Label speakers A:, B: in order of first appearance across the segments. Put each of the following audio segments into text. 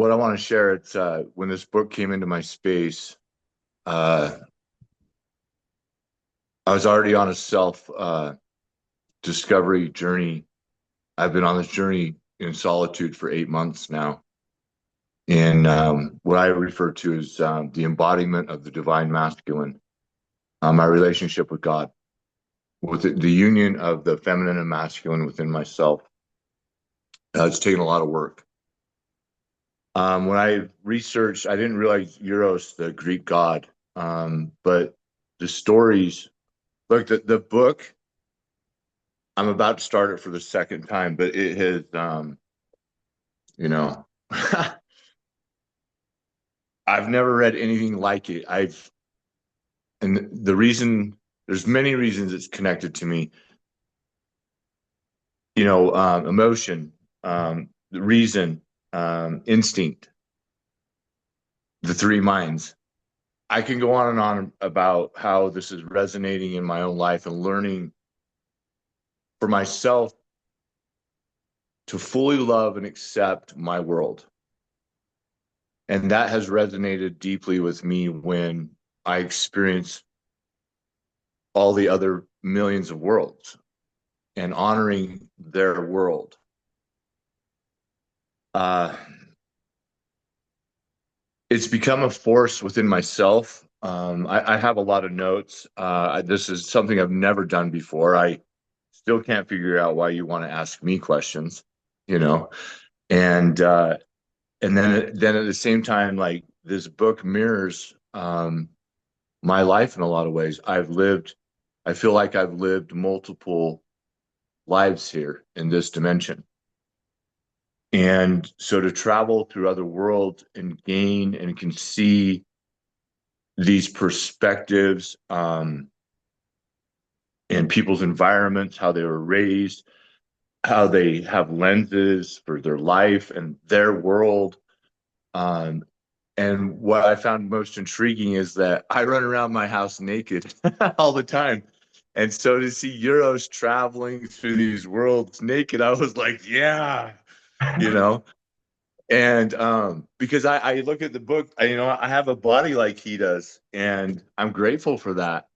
A: what I want to share, it's when this book came into my space, uh, I was already on a self discovery journey. I've been on this journey in solitude for 8 months now. And what I refer to as the embodiment of the divine masculine, my relationship with God, with the union of the feminine and masculine within myself. It's taken a lot of work. When I researched, I didn't realize Eros, the Greek god, but the stories, like the book, I'm about to start it for the second time, but it has, you know, I've never read anything like it. And the reason, there's many reasons it's connected to me, emotion, the reason, instinct, the three minds. I can go on and on about how this is resonating in my own life and learning for myself to fully love and accept my world. And that has resonated deeply with me when I experience all the other millions of worlds and honoring their world. It's become a force within myself. I have a lot of notes. This is something I've never done before. I still can't figure out why you want to ask me questions, you know. And then at the same time, like this book mirrors my life in a lot of ways. I feel like I've lived multiple lives here in this dimension. And so to travel through other worlds and gain and can see these perspectives and people's environments, how they were raised, how they have lenses for their life and their world. And what I found most intriguing is that I run around my house naked all the time. And so to see Euros traveling through these worlds naked, I was like, yeah, you know. And because I look at the book, I have a body like he does, and I'm grateful for that.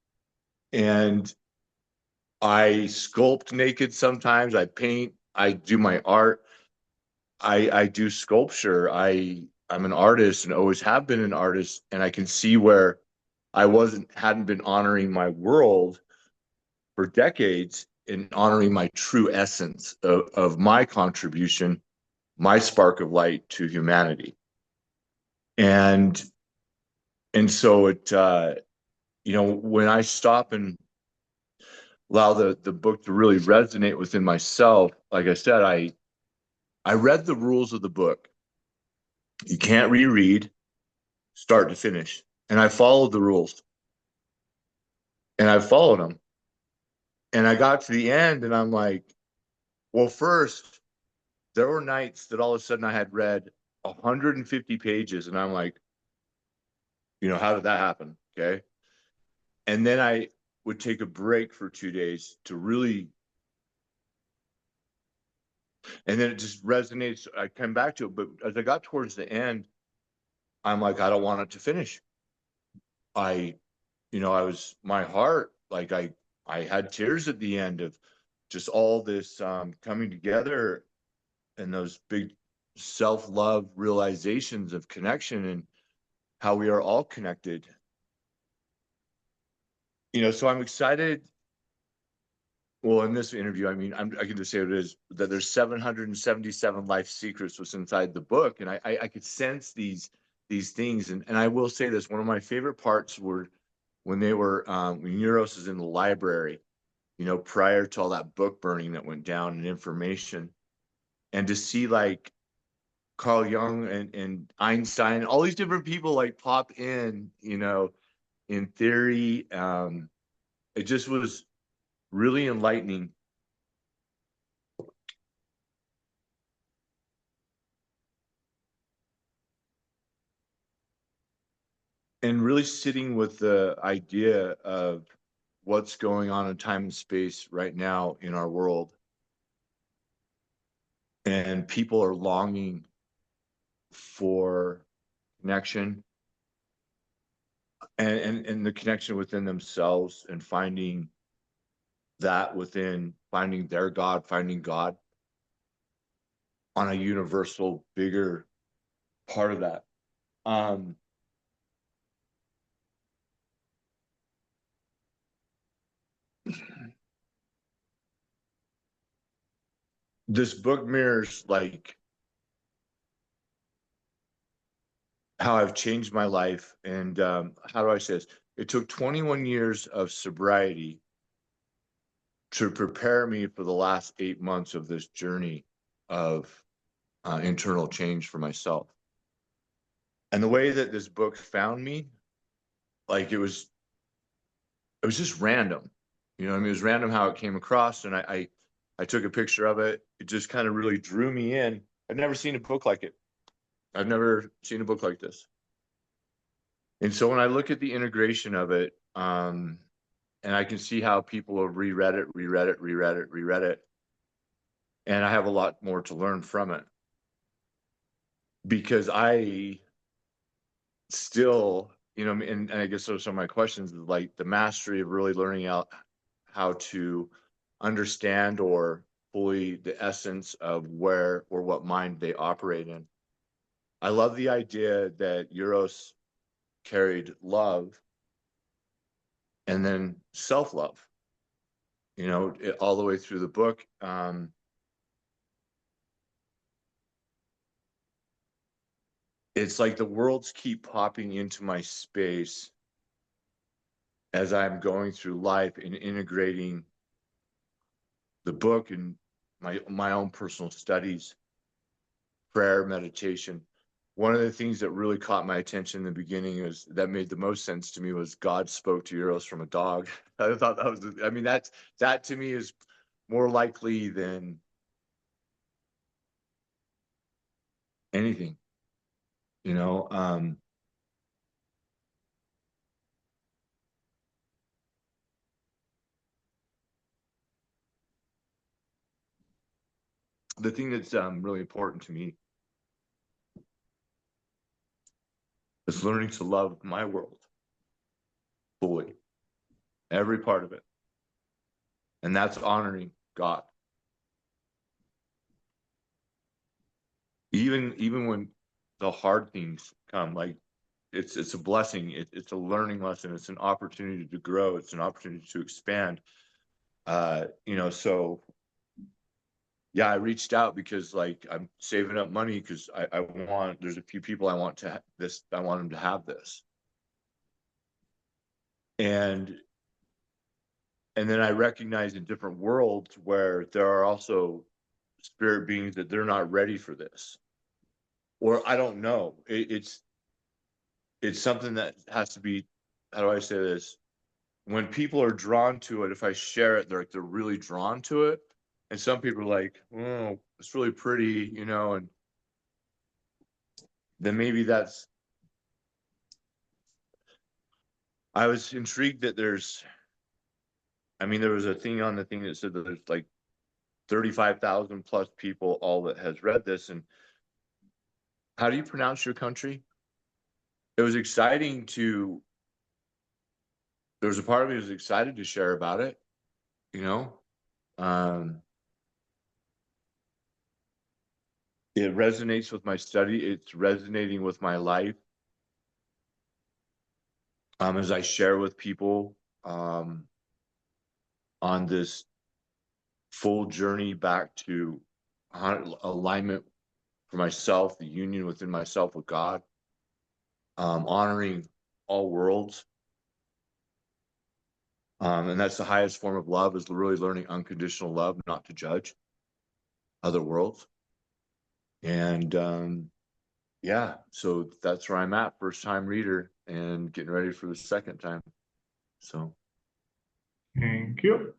A: And I sculpt naked sometimes, I paint, I do my art, I do sculpture. I'm an artist and always have been an artist, and I can see where I hadn't been honoring my world for decades in honoring my true essence of my contribution, my spark of light to humanity. And so when I stop and allow the book to really resonate within myself, like I said, I read the rules of the book. You can't reread start to finish. And I followed the rules. And I followed them. And I got to the end and I'm like, well, first, there were nights that all of a sudden I had read 150 pages and I'm like, how did that happen? Okay. And then I would take a break for 2 days to really, and then it just resonates. I come back to it. But as I got towards the end, I'm like, I don't want it to finish. My heart, like I had tears at the end of just all this coming together and those big self-love realizations of connection and how we are all connected. So I'm excited. Well, in this interview, I can just say what it is, that there's 777 life secrets was inside the book. And I could sense these things. And I will say this, one of my favorite parts were when when Eros is in the library, prior to all that book burning that went down and information, and to see like Carl Jung and Einstein, all these different people like pop in, in theory. It just was really enlightening. And really sitting with the idea of what's going on in time and space right now in our world. And people are longing for connection and the connection within themselves, and finding that within, finding their God, finding God on a universal, bigger part of that. This book mirrors like how I've changed my life. And how do I say this? It took 21 years of sobriety to prepare me for the last 8 months of this journey of internal change for myself. And the way that this book found me, like it was just random. You know what I mean? It was random how it came across, and I took a picture of it. It just kind of really drew me in. I've never seen a book like it. I've never seen a book like this. And so when I look at the integration of it, and I can see how people have reread it, and I have a lot more to learn from it, because I still, you know, and I guess those are my questions, like the mastery of really learning out how to understand or fully the essence of where or what mind they operate in. I love the idea that Eros carried love and then self-love, you know, all the way through the book. It's like the worlds keep popping into my space as I'm going through life and integrating the book and my own personal studies, prayer, meditation. One of the things that really caught my attention in the beginning was that made the most sense to me was God spoke to Eros from a dog. I thought that was, I mean, that to me is more likely than anything, you know. The thing that's really important to me is learning to love my world fully, every part of it. And that's honoring God. Even when the hard things come, like it's a blessing. It's a learning lesson. It's an opportunity to grow. It's an opportunity to expand. You know, so yeah, I reached out because like I'm saving up money because I want, there's a few people I want to this, I want them to have this. And then I recognize in different worlds where there are also spirit beings that they're not ready for this. Or I don't know. It's something that has to be, how do I say this? When people are drawn to it, if I share it, they're really drawn to it. And some people are like, oh, it's really pretty, you know, and then maybe that's, I was intrigued that there's, I mean, there was a thing on the thing that said that there's like 35,000 plus people all that has read this. And how do you pronounce your country? It was exciting to, there was a part of me that was excited to share about it, you know. It resonates with my study. It's resonating with my life. As I share with people on this full journey back to alignment for myself, the union within myself with God, honoring all worlds. And that's the highest form of love, is really learning unconditional love, not to judge other worlds. And yeah, so that's where I'm at, first time reader and getting ready for the second time. So
B: Thank you.